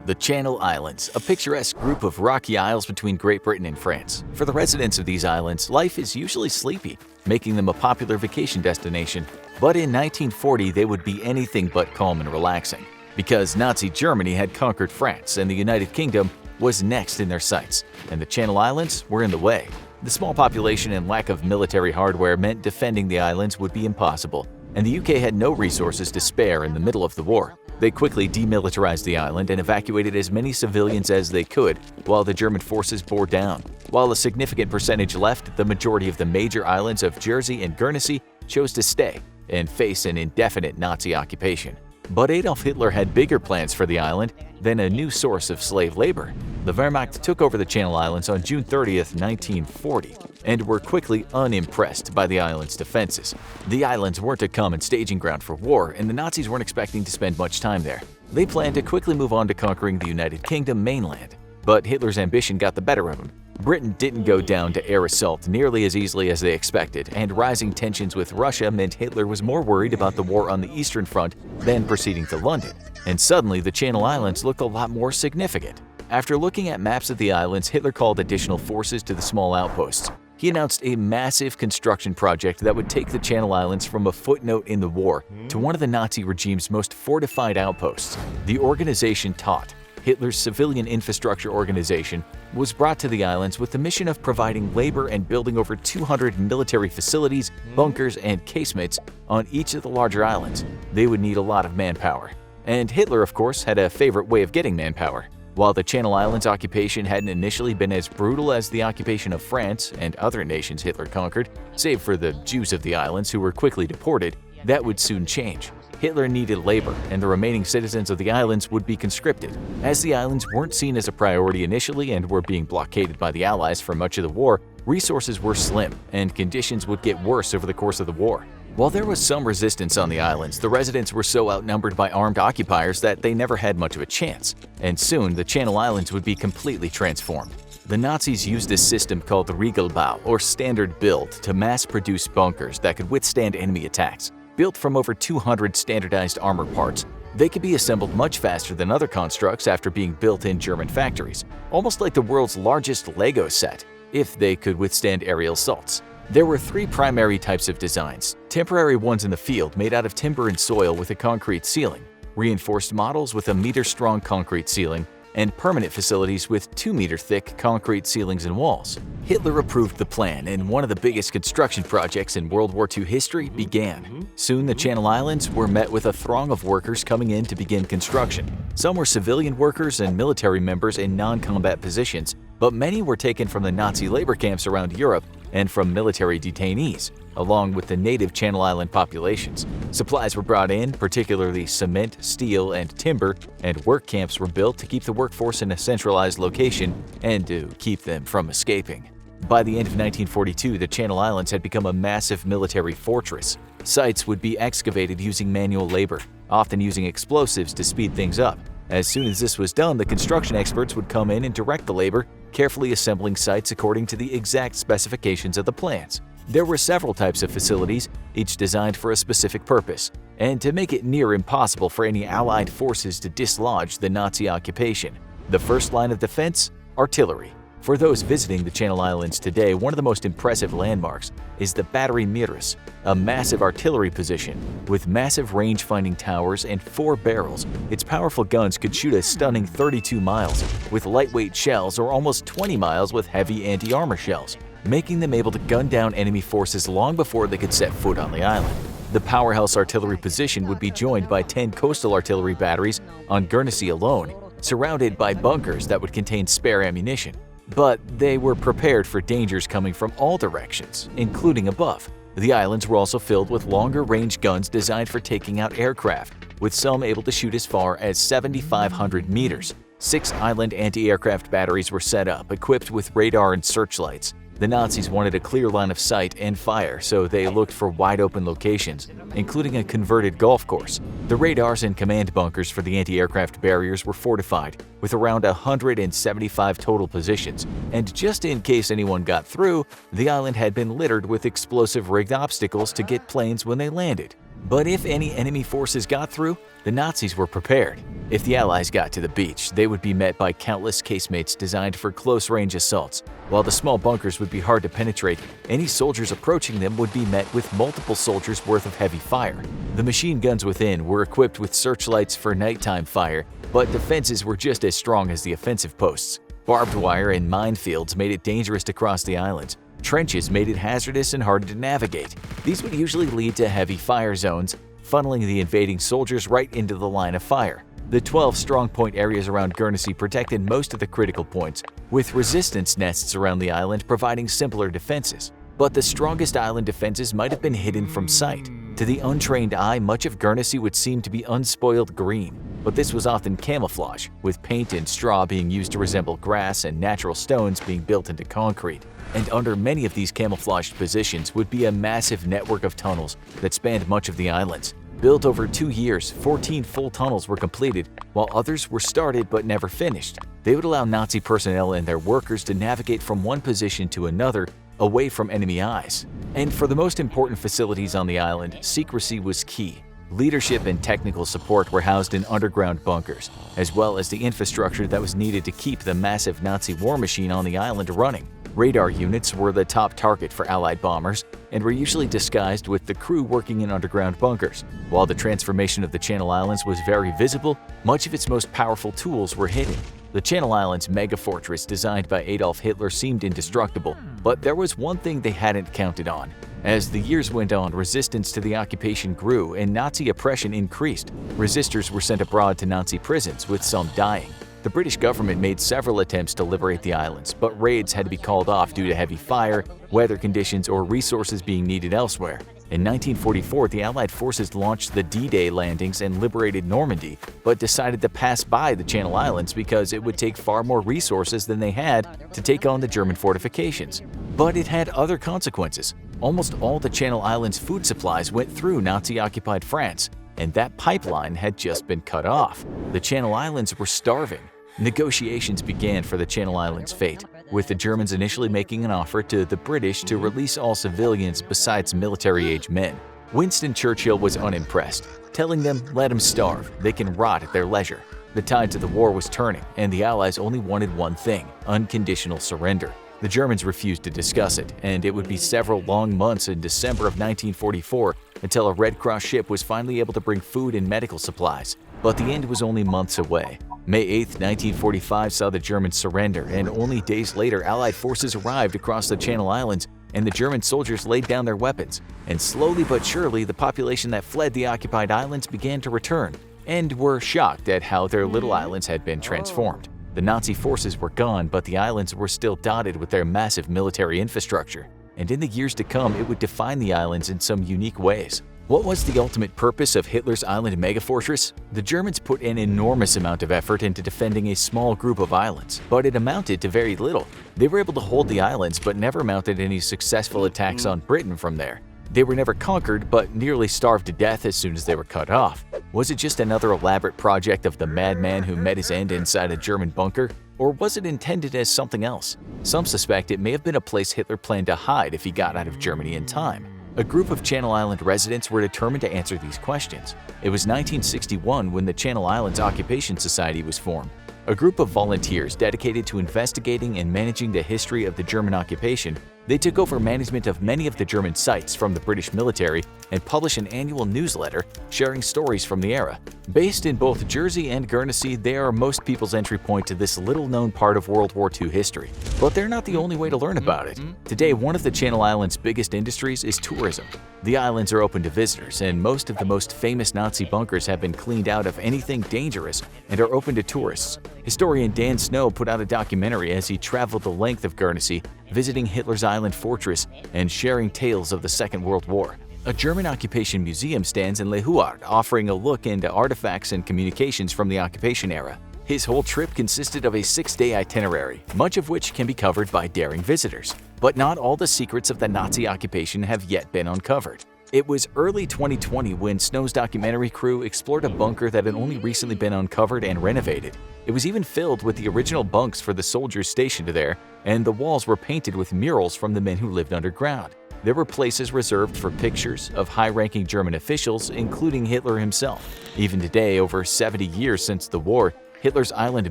The Channel Islands, a picturesque group of rocky isles between Great Britain and France. For the residents of these islands, life is usually sleepy, making them a popular vacation destination. But in 1940, they would be anything but calm and relaxing, because Nazi Germany had conquered France and the United Kingdom was next in their sights, and the Channel Islands were in the way. The small population and lack of military hardware meant defending the islands would be impossible, and the UK had no resources to spare in the middle of the war. They quickly demilitarized the island and evacuated as many civilians as they could, while the German forces bore down. While a significant percentage left, the majority of the major islands of Jersey and Guernsey chose to stay and face an indefinite Nazi occupation. But Adolf Hitler had bigger plans for the island than a new source of slave labor. The Wehrmacht took over the Channel Islands on June 30, 1940, and were quickly unimpressed by the island's defenses. The islands weren't a common staging ground for war, and the Nazis weren't expecting to spend much time there. They planned to quickly move on to conquering the United Kingdom mainland. But Hitler's ambition got the better of him. Britain didn't go down to air assault nearly as easily as they expected, and rising tensions with Russia meant Hitler was more worried about the war on the Eastern Front than proceeding to London. And suddenly, the Channel Islands looked a lot more significant. After looking at maps of the islands, Hitler called additional forces to the small outposts. He announced a massive construction project that would take the Channel Islands from a footnote in the war to one of the Nazi regime's most fortified outposts. The organization taught, Hitler's civilian infrastructure organization, was brought to the islands with the mission of providing labor and building over 200 military facilities, bunkers, and casemates on each of the larger islands. They would need a lot of manpower. And Hitler, of course, had a favorite way of getting manpower. While the Channel Islands occupation hadn't initially been as brutal as the occupation of France and other nations Hitler conquered, save for the Jews of the islands who were quickly deported, that would soon change. Hitler needed labor, and the remaining citizens of the islands would be conscripted. As the islands weren't seen as a priority initially and were being blockaded by the Allies for much of the war, resources were slim, and conditions would get worse over the course of the war. While there was some resistance on the islands, the residents were so outnumbered by armed occupiers that they never had much of a chance, and soon the Channel Islands would be completely transformed. The Nazis used a system called Regelbau, or standard build, to mass-produce bunkers that could withstand enemy attacks. Built from over 200 standardized armor parts, they could be assembled much faster than other constructs after being built in German factories, almost like the world's largest Lego set, if they could withstand aerial assaults. There were three primary types of designs: temporary ones in the field made out of timber and soil with a concrete ceiling, reinforced models with a meter-strong concrete ceiling, and permanent facilities with 2-meter-thick concrete ceilings and walls. Hitler approved the plan, and one of the biggest construction projects in World War II history began. Soon, the Channel Islands were met with a throng of workers coming in to begin construction. Some were civilian workers and military members in non-combat positions, but many were taken from the Nazi labor camps around Europe and from military detainees, along with the native Channel Island populations. Supplies were brought in, particularly cement, steel, and timber, and work camps were built to keep the workforce in a centralized location and to keep them from escaping. By the end of 1942, the Channel Islands had become a massive military fortress. Sites would be excavated using manual labor, often using explosives to speed things up. As soon as this was done, the construction experts would come in and direct the labor, carefully assembling sites according to the exact specifications of the plans. There were several types of facilities, each designed for a specific purpose, and to make it near impossible for any Allied forces to dislodge the Nazi occupation. The first line of defense: artillery. For those visiting the Channel Islands today, one of the most impressive landmarks is the Battery Miras, a massive artillery position with massive range-finding towers and 4 barrels. Its powerful guns could shoot a stunning 32 miles with lightweight shells, or almost 20 miles with heavy anti-armor shells, making them able to gun down enemy forces long before they could set foot on the island. The powerhouse artillery position would be joined by 10 coastal artillery batteries on Guernsey alone, surrounded by bunkers that would contain spare ammunition. But they were prepared for dangers coming from all directions, including above. The islands were also filled with longer-range guns designed for taking out aircraft, with some able to shoot as far as 7,500 meters. 6 island anti-aircraft batteries were set up, equipped with radar and searchlights. The Nazis wanted a clear line of sight and fire, so they looked for wide-open locations, including a converted golf course. The radars and command bunkers for the anti-aircraft barriers were fortified, with around 175 total positions, and just in case anyone got through, the island had been littered with explosive rigged obstacles to get planes when they landed. But if any enemy forces got through, the Nazis were prepared. If the Allies got to the beach, they would be met by countless casemates designed for close-range assaults. While the small bunkers would be hard to penetrate, any soldiers approaching them would be met with multiple soldiers' worth of heavy fire. The machine guns within were equipped with searchlights for nighttime fire, but defenses were just as strong as the offensive posts. Barbed wire and minefields made it dangerous to cross the islands. Trenches made it hazardous and hard to navigate. These would usually lead to heavy fire zones, funneling the invading soldiers right into the line of fire. The 12 strongpoint areas around Guernsey protected most of the critical points, with resistance nests around the island providing simpler defenses. But the strongest island defenses might have been hidden from sight. To the untrained eye, much of Guernsey would seem to be unspoiled green, but this was often camouflage, with paint and straw being used to resemble grass and natural stones being built into concrete. And under many of these camouflaged positions would be a massive network of tunnels that spanned much of the islands. Built over 2 years, 14 full tunnels were completed, while others were started but never finished. They would allow Nazi personnel and their workers to navigate from one position to another, away from enemy eyes. And for the most important facilities on the island, secrecy was key. Leadership and technical support were housed in underground bunkers, as well as the infrastructure that was needed to keep the massive Nazi war machine on the island running. Radar units were the top target for Allied bombers and were usually disguised with the crew working in underground bunkers. While the transformation of the Channel Islands was very visible, much of its most powerful tools were hidden. The Channel Islands mega-fortress designed by Adolf Hitler seemed indestructible, but there was one thing they hadn't counted on. As the years went on, resistance to the occupation grew and Nazi oppression increased. Resistors were sent abroad to Nazi prisons, with some dying. The British government made several attempts to liberate the islands, but raids had to be called off due to heavy fire, weather conditions, or resources being needed elsewhere. In 1944, the Allied forces launched the D-Day landings and liberated Normandy, but decided to pass by the Channel Islands because it would take far more resources than they had to take on the German fortifications. But it had other consequences. Almost all the Channel Islands' food supplies went through Nazi-occupied France, and that pipeline had just been cut off. The Channel Islands were starving. Negotiations began for the Channel Islands' fate, with the Germans initially making an offer to the British to release all civilians besides military-age men. Winston Churchill was unimpressed, telling them, "Let them starve, they can rot at their leisure." The tide to the war was turning, and the Allies only wanted one thing: unconditional surrender. The Germans refused to discuss it, and it would be several long months in December of 1944 until a Red Cross ship was finally able to bring food and medical supplies. But the end was only months away. May 8, 1945 saw the Germans surrender, and only days later Allied forces arrived across the Channel Islands, and the German soldiers laid down their weapons. And slowly but surely, the population that fled the occupied islands began to return, and were shocked at how their little islands had been transformed. The Nazi forces were gone, but the islands were still dotted with their massive military infrastructure. And in the years to come, it would define the islands in some unique ways. What was the ultimate purpose of Hitler's island megafortress? The Germans put an enormous amount of effort into defending a small group of islands, but it amounted to very little. They were able to hold the islands, but never mounted any successful attacks on Britain from there. They were never conquered, but nearly starved to death as soon as they were cut off. Was it just another elaborate project of the madman who met his end inside a German bunker? Or was it intended as something else? Some suspect it may have been a place Hitler planned to hide if he got out of Germany in time. A group of Channel Island residents were determined to answer these questions. It was 1961 when the Channel Islands Occupation Society was formed. A group of volunteers dedicated to investigating and managing the history of the German occupation. They took over management of many of the German sites from the British military and published an annual newsletter sharing stories from the era. Based in both Jersey and Guernsey, they are most people's entry point to this little-known part of World War II history. But they're not the only way to learn about it. Today, one of the Channel Islands' biggest industries is tourism. The islands are open to visitors, and most of the most famous Nazi bunkers have been cleaned out of anything dangerous and are open to tourists. Historian Dan Snow put out a documentary as he traveled the length of Guernsey, visiting Hitler's island fortress and sharing tales of the Second World War. A German occupation museum stands in Le Huard, offering a look into artifacts and communications from the occupation era. His whole trip consisted of a 6-day itinerary, much of which can be covered by daring visitors. But not all the secrets of the Nazi occupation have yet been uncovered. It was early 2020 when Snow's documentary crew explored a bunker that had only recently been uncovered and renovated. It was even filled with the original bunks for the soldiers stationed there, and the walls were painted with murals from the men who lived underground. There were places reserved for pictures of high-ranking German officials, including Hitler himself. Even today, over 70 years since the war, Hitler's island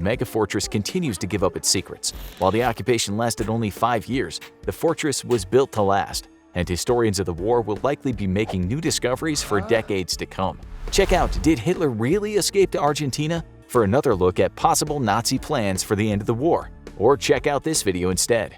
megafortress continues to give up its secrets. While the occupation lasted only 5 years, the fortress was built to last, and historians of the war will likely be making new discoveries for decades to come. Check out Did Hitler Really Escape to Argentina? For another look at possible Nazi plans for the end of the war. Or check out this video instead.